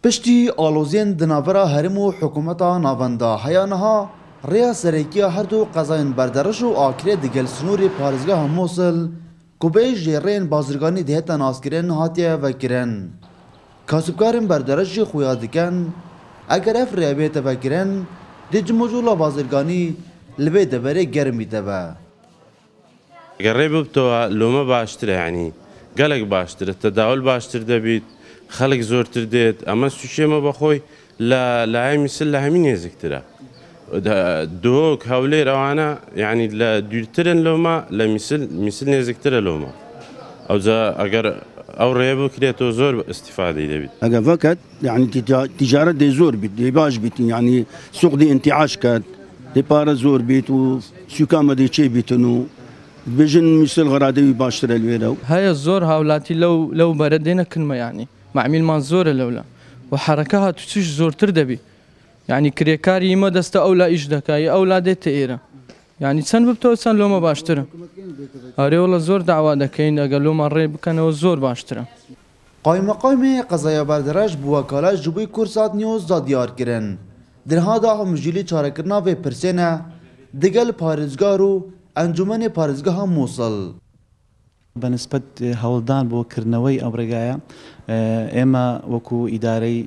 پشتی آلوزین دنابرا هرم و حکومتا ناوندا هیانها ریا سرکیه هر دو قضاین بردرش و آکره دیگل سنوری پارزگاه موصل کبه جیرین بازرگانی دهتا ناسکرین هاتیه وکرن کاسبکارین بردرش جی خویا دکن اگر اف ریا بیت وکرن دیج مجولا بازرگانی لبه دبره گرمی دبه قريب بتوع لوما باشتري يعني قلق باشتري التداول باشتري دبيت خلق زور ترديت اما السوشي ما بخوي لا هاي مثل لها مين يزكترا دوك هولي روانا يعني لا ديرترن لوما لا مثل يزكترا لوما او ذا اگر او ريبو كريتو زور استفاده دبيت اگر فقط يعني تجاره دي زور بيت دي باش بيت يعني سوق دي انتعاش كات دي بارا زور بيت وسوكا دي تشي بيتنو بيجن مثل غرادي باشتري الويرو هاي الزور هاولاتي لو بردينا كلمه يعني معميل منزور لولا وحركها تشش زور تردبي يعني كريكاري ما دست اولا ايش دكاي اولاد تيره يعني سن بتو سن لو ما باشتره اري والله زور دعوه دكاين قالوا ما ريب كانوا زور باشتره قایم قضايا بردرش بوکاله جوبی کورسات نیوز دا دیار کرن درها دا هم جیلی چاره کرنا و پرسینه دگل پارزگارو انجمن پارزگاه موصل بنسبة هەوڵدان بۆ کردنەوەی ئەو ڕێگایە ئێمە وەکو ئیدارەی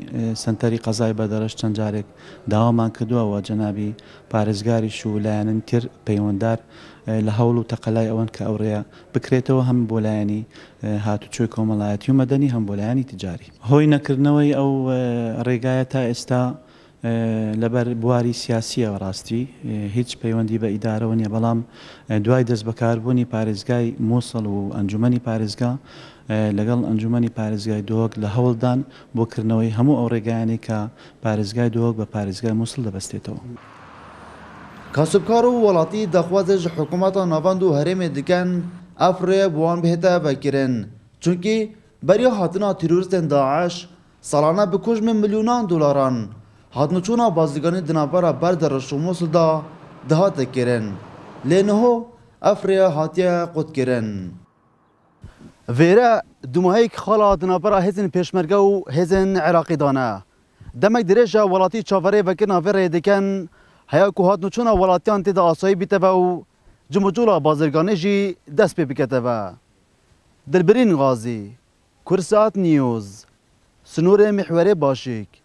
سنتەری قەزای بەدەڕەش چەند جارێک داوامان کردووەوە جەنابی پارێزگاریش و لایەنن تر پەیوەنددار لە هەوڵ و تەقەلای ئەوەن کە ئەو ڕێە بکرێتەوە هەم بۆ لایەنی هاتوچۆی کۆمەڵایەتی و مەدەنی هەم بۆ لایەنی تجاری هۆی نەکردنەوەی ئەو ڕێگایە تا ئێستا لەبەر بواری سیاسیە ڕاستی هیچ پەیوەندی بە ئیدارەوە نیە بەڵام دوای دەست بەکاربوونی پارێزگای مووسڵ و ئەنجومەنی پارێزگا لەگەڵ ئەنجومەنی پارێزگای دۆک لە هەوڵدان بۆکردنەوەی هەموو ئەو ڕێگایانی کە پارێزگای دۆک بە پارێزگای مووسڵ دەبەستێتەوە. کاسبکار و وڵاتی دەخوازش حکوومەتە ناوەند و هەرێمێ دکەن ئەف ڕێ بوان بهێتە بەکردن چونکی بەریا هاتنا تیرۆریستên داعش ساڵانە بکوژمە ملیۆنان دۆلاران هاتنچونا بازرگانی دنابرا بردرش و مووسڵ دا دهاتە kirin lê niho ev rêya hatiye qutkirin. Vêre dumaheyek xala dinabera hêzên pêşmerge û hêzên Iraqî dane. Demek dirêja welatî çaverê vekirina vê rê dikin heya ku hatnûçûna welatiyan tê de asayî bîteve û cumhurcûla bazirganê jî dest pê biketeve. Dilbirîn Gazî, Kursat News, Snûrê Mihwerê Başîk.